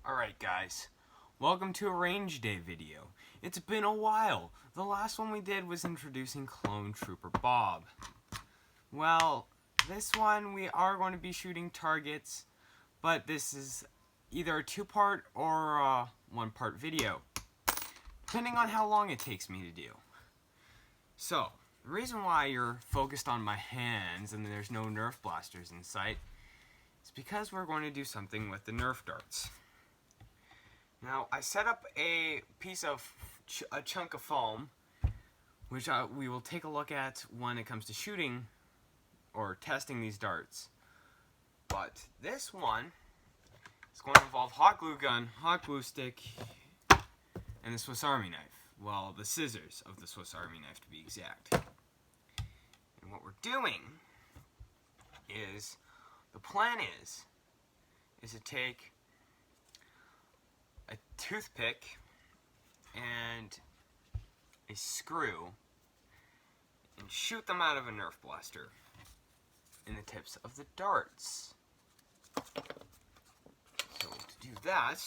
Alright guys, welcome to a range day video. It's been a while. The last one we did was introducing Clone Trooper Bob. Well, this one we are going to be shooting targets, but this is either a two-part or a one-part video, depending on how long it takes me to do. So, the reason why you're focused on my hands and there's no Nerf blasters in sight is because we're going to do something with the Nerf darts. Now, I set up a piece of a chunk of foam, which we will take a look at when it comes to shooting or testing these darts. But this one is going to involve hot glue gun, hot glue stick, and the Swiss Army knife. Well, the scissors of the Swiss Army knife to be exact. And what we're doing is, the plan is to take a toothpick and a screw and shoot them out of a Nerf blaster in the tips of the darts. So to do that,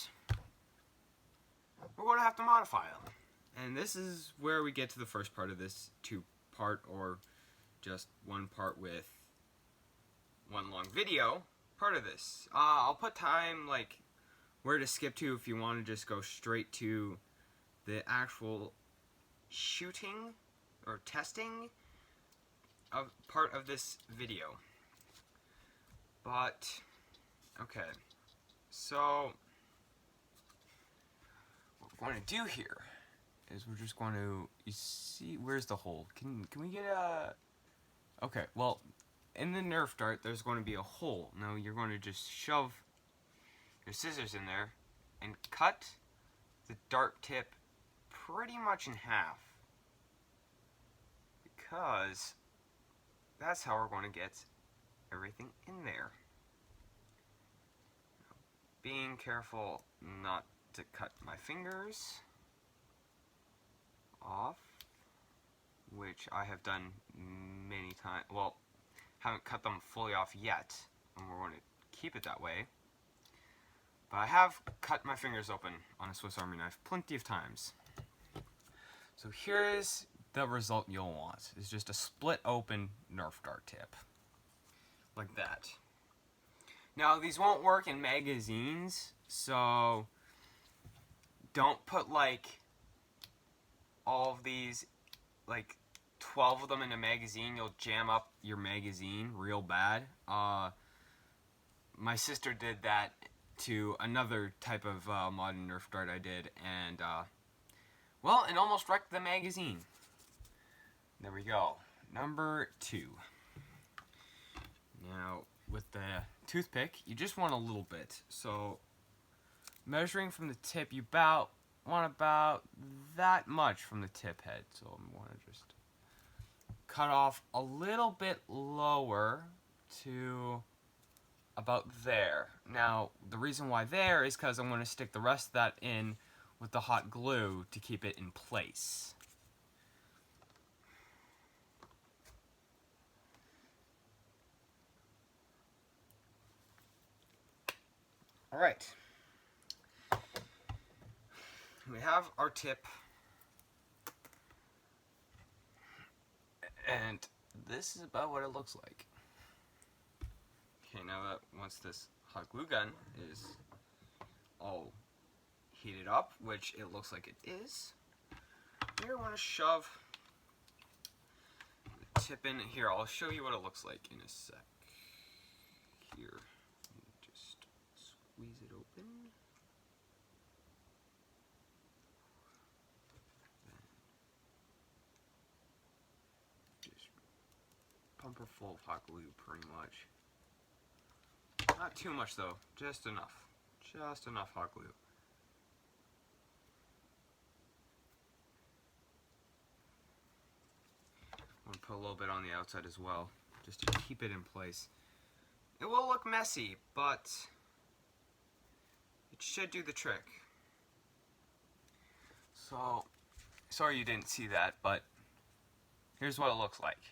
we're going to have to modify them. And this is where we get to the first part of this two-part or just one part with one long video part of this. I'll put time, like, where to skip to if you want to just go straight to the actual shooting or testing of part of this video. But okay, so what we're going to do here is we're just going to, you see, where's the hole? Can we get a, okay, well, in the Nerf dart there's going to be a hole. Now you're going to just shove your scissors in there and cut the dart tip pretty much in half, because that's how we're going to get everything in there. Being careful not to cut my fingers off, which I have done many times. Well, haven't cut them fully off yet, and we're going to keep it that way. But I have cut my fingers open on a Swiss Army knife plenty of times. So here's the result you'll want. It's just a split open Nerf dart tip. Like that. Now these won't work in magazines, so don't put like all of these, like 12 of them in a magazine. You'll jam up your magazine real bad. My sister did that to another type of modern Nerf dart I did, and well, it almost wrecked the magazine. There we go. Number 2. Now, with the toothpick, you just want a little bit. So, measuring from the tip, you want about that much from the tip head. So, I'm going to just cut off a little bit lower to about there. Now, the reason why there is because I'm going to stick the rest of that in with the hot glue to keep it in place. Alright. We have our tip. And this is about what it looks like. Okay, now that once this hot glue gun is all heated up, which it looks like it is, you're going to shove the tip in here. I'll show you what it looks like in a sec. Here, just squeeze it open. Just pump her full of hot glue, pretty much. Not too much though, just enough. Just enough hot glue. I'm going to put a little bit on the outside as well, just to keep it in place. It will look messy, but it should do the trick. So, sorry you didn't see that, but here's what it looks like.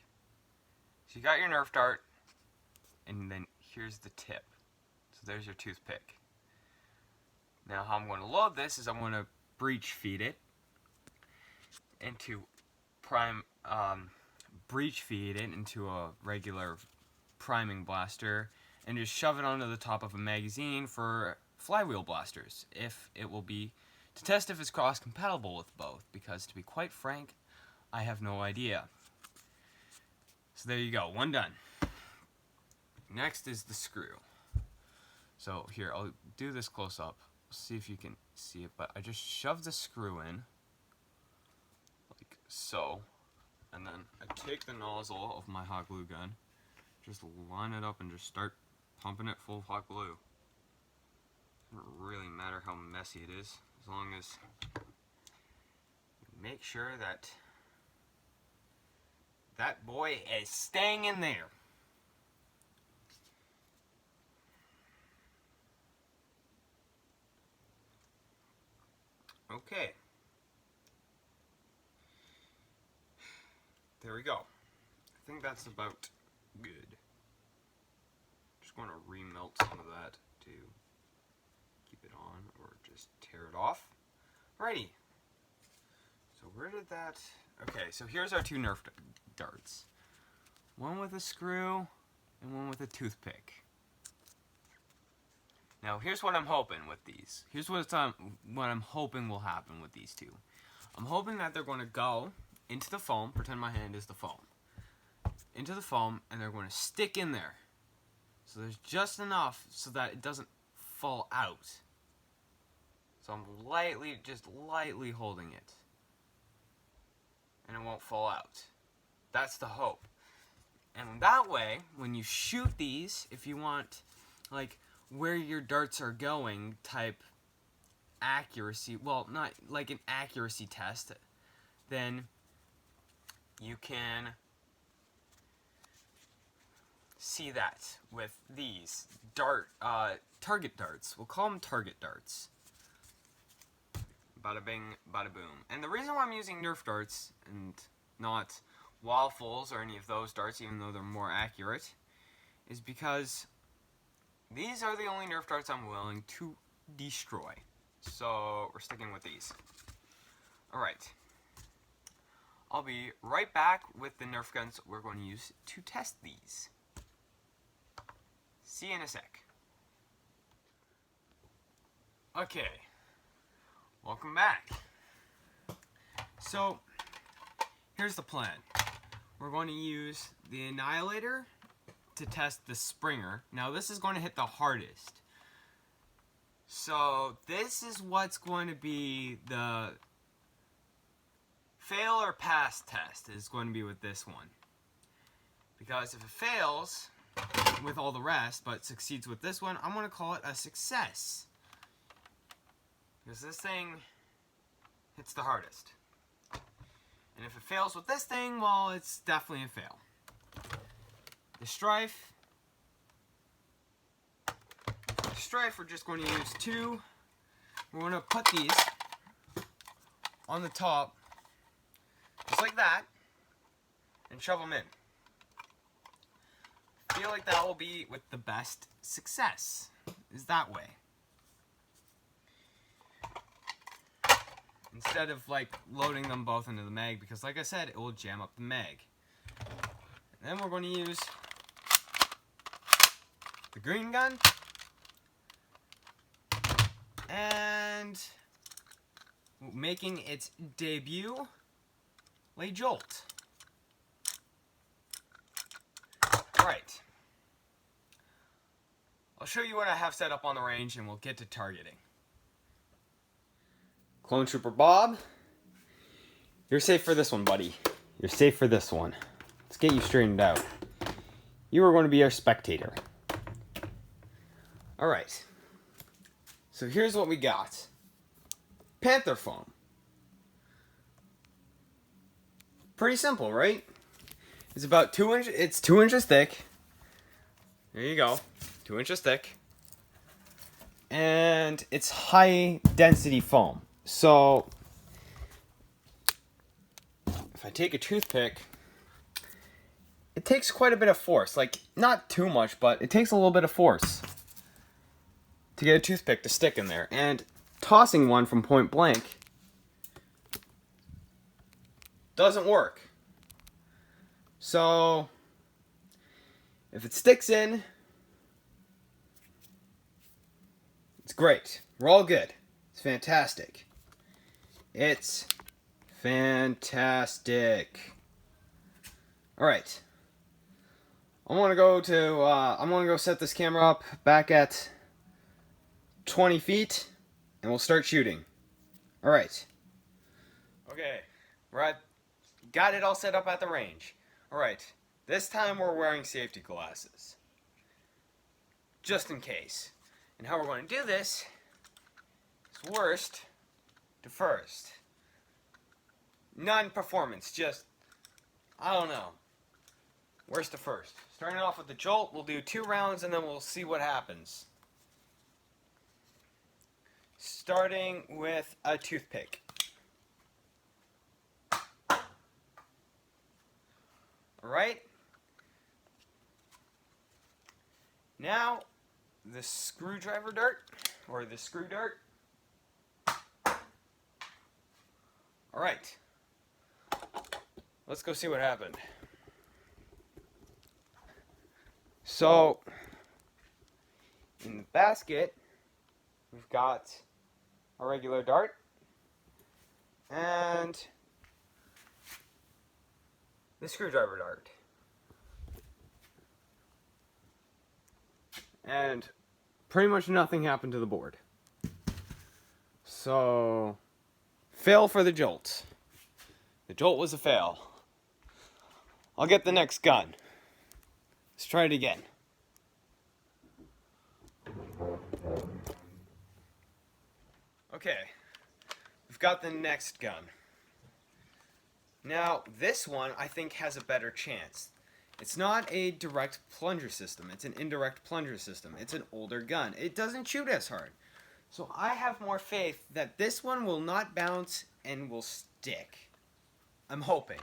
So you got your Nerf dart, and then here's the tip. So there's your toothpick. Now how I'm going to load this is I'm going to breech feed it into breech feed it into a regular priming blaster and just shove it onto the top of a magazine for flywheel blasters, if it will be, to test if it's cross compatible with both, because to be quite frank, I have no idea. So there you go, one done. Next is the screw. So here, I'll do this close up, see if you can see it, but I just shove the screw in, like so, and then I take the nozzle of my hot glue gun, just line it up and just start pumping it full of hot glue. Doesn't really matter how messy it is, as long as you make sure that that boy is staying in there. Okay. There we go. I think that's about good. Just going to remelt some of that to keep it on, or just tear it off. Alrighty. So where did that... Okay, so here's our two Nerf darts. One with a screw and one with a toothpick. Now here's what I'm hoping with these. Here's what I'm hoping will happen with these two. I'm hoping that they're going to go into the foam, pretend my hand is the foam, into the foam, and they're going to stick in there. So there's just enough so that it doesn't fall out. So I'm just lightly holding it, and it won't fall out. That's the hope. And that way, when you shoot these, if you want, like, where your darts are going type accuracy, well, not like an accuracy test, then you can see that with these target darts. We'll call them target darts. Bada bing, bada boom. And the reason why I'm using Nerf darts and not waffles or any of those darts, even though they're more accurate, is because these are the only Nerf darts I'm willing to destroy. So we're sticking with these. Alright. I'll be right back with the Nerf guns we're going to use to test these. See you in a sec. Okay. Welcome back. So, here's the plan. We're going to use the Annihilator to test the Springer. Now this is going to hit the hardest. So this is what's going to be the fail or pass test, is going to be with this one. Because if it fails with all the rest but succeeds with this one, I'm going to call it a success. Because this thing hits the hardest. And if it fails with this thing, well, it's definitely a fail. The Strife, we're just going to use two. We're going to put these on the top, just like that, and shove them in. I feel like that will be with the best success, is that way. Instead of like loading them both into the mag, because like I said, it will jam up the mag. And then we're going to use the green gun and making its debut, Le Jolt. Right. I'll show you what I have set up on the range and we'll get to targeting. Clone Trooper Bob, you're safe for this one, buddy. You're safe for this one. Let's get you straightened out. You are going to be our spectator. Alright. So here's what we got. Panther foam. Pretty simple, right? It's about 2 inches. It's 2 inches thick. There you go. 2 inches thick. And it's high density foam. So if I take a toothpick, it takes quite a bit of force. Like, not too much, but it takes a little bit of force to get a toothpick to stick in there. And tossing one from point blank doesn't work. So if it sticks in, it's great. We're all good. It's fantastic. It's fantastic. All right. I'm gonna go set this camera up back at 20 feet, and we'll start shooting. All right. Okay. Got it all set up at the range. All right. This time we're wearing safety glasses, just in case. And how we're going to do this is worst to first. Non-performance, just, I don't know. Worst to first. Starting off with the jolt, we'll do 2 rounds and then we'll see what happens. Starting with a toothpick. Alright. Now, the screwdriver dart, or the screw dart. Alright. Let's go see what happened. So, in the basket, we've got a regular dart and the screwdriver dart. And pretty much nothing happened to the board. So, fail for the jolt. The jolt was a fail. I'll get the next gun. Let's try it again. Okay, we've got the next gun. Now, this one I think has a better chance. It's not a direct plunger system, it's an indirect plunger system. It's an older gun. It doesn't shoot as hard. So I have more faith that this one will not bounce and will stick. I'm hoping.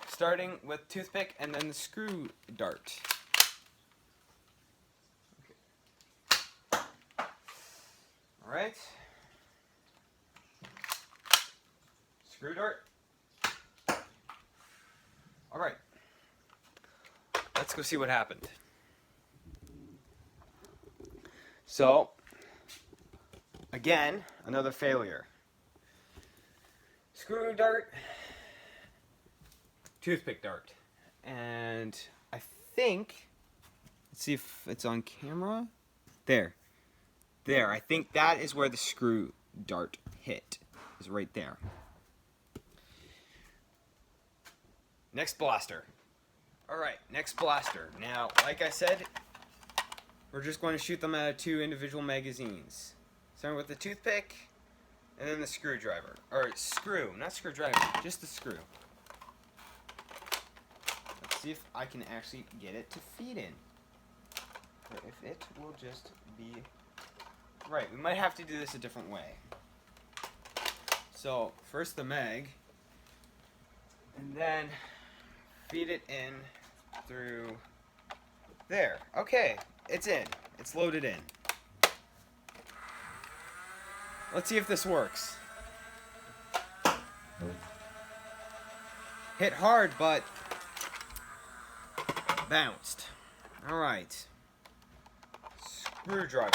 Starting with toothpick and then the screw dart. Okay. Alright. Screw dart. Alright. Let's go see what happened. So, again, another failure. Screw dart. Toothpick dart. And I think, let's see if it's on camera. There. I think that is where the screw dart hit. Is right there. Next blaster. Alright, next blaster. Now, like I said, we're just going to shoot them out of 2 individual magazines. Starting with the toothpick, and then the screwdriver. Or screw, not screwdriver, just the screw. Let's see if I can actually get it to feed in. Or if it will just be... Right, we might have to do this a different way. So, first the mag, and then feed it in through there. Okay, it's in. It's loaded in. Let's see if this works. Hit hard, but bounced. Alright. Screwdriver.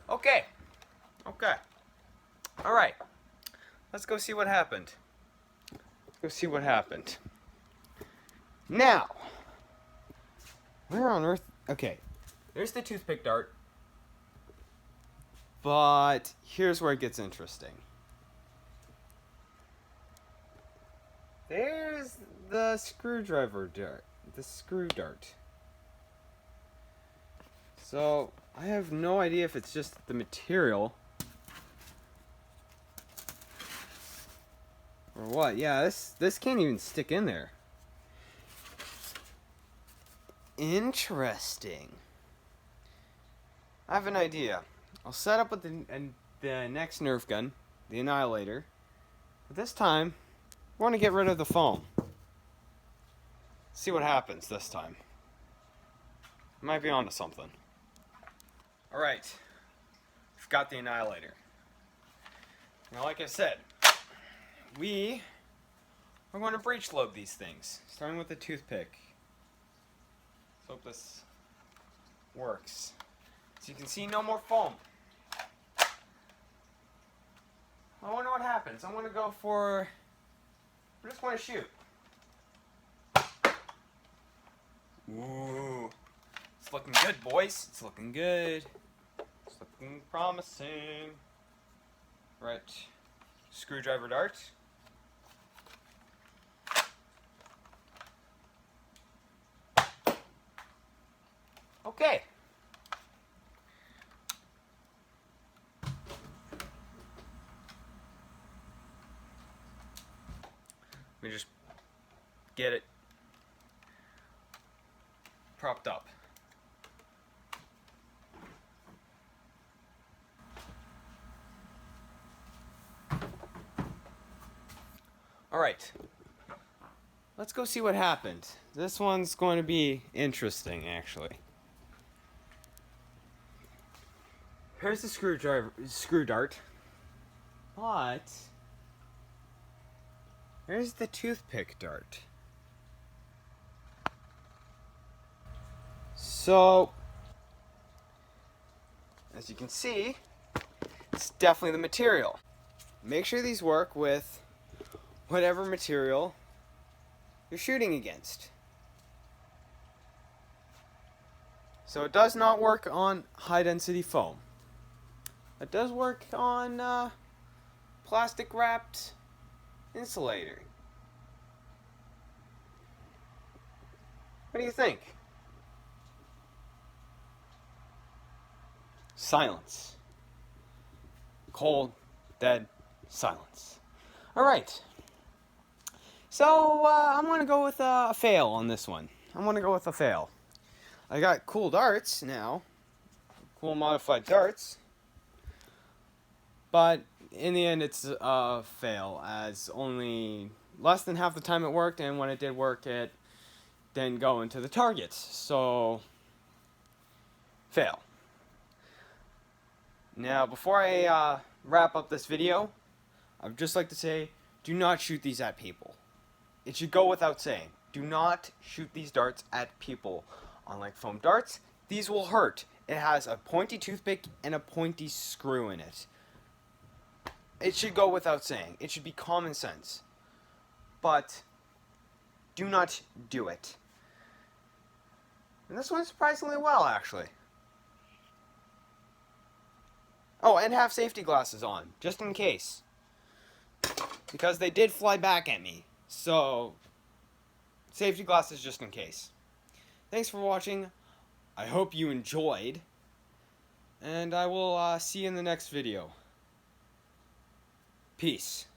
Okay. Alright. Let's go see what happened. Now, where on earth... Okay, there's the toothpick dart. But here's where it gets interesting. There's the screwdriver dart. The screw dart. So, I have no idea if it's just the material or what. Yeah, this can't even stick in there. Interesting. I have an idea. I'll set up with the next Nerf gun, the Annihilator. But this time, I want to get rid of the foam. see what happens this time. Might be onto something. Alright. We've got the Annihilator. Now, like I said, we are going to breech load these things, starting with the toothpick. Let's hope this works. So you can see no more foam. I wonder what happens. I'm going to go for... I just want to shoot. Ooh. It's looking good, boys. It's looking good. It's looking promising. Right. Screwdriver dart. Okay. Let me just get it propped up. Alright, let's go see what happened. This one's going to be interesting, actually. Here's the screw dart, but here's the toothpick dart. So, as you can see, it's definitely the material. Make sure these work with whatever material you're shooting against. So it does not work on high density foam. It does work on plastic wrapped insulator. What do you think? Silence. Cold, dead silence. Alright. So, I'm going to go with a fail on this one. I'm going to go with a fail. I got cool darts now. Cool modified darts. But, in the end, it's a fail, as only less than half the time it worked, and when it did work, it didn't go into the targets. So, fail. Now, before I wrap up this video, I would just like to say, do not shoot these at people. It should go without saying. Do not shoot these darts at people. Unlike foam darts, these will hurt. It has a pointy toothpick and a pointy screw in it. It should go without saying. It should be common sense. But do not do it. And this went surprisingly well, actually. Oh, and have safety glasses on, just in case. Because they did fly back at me. So, safety glasses just in case. Thanks for watching. I hope you enjoyed. And I will see you in the next video. Peace.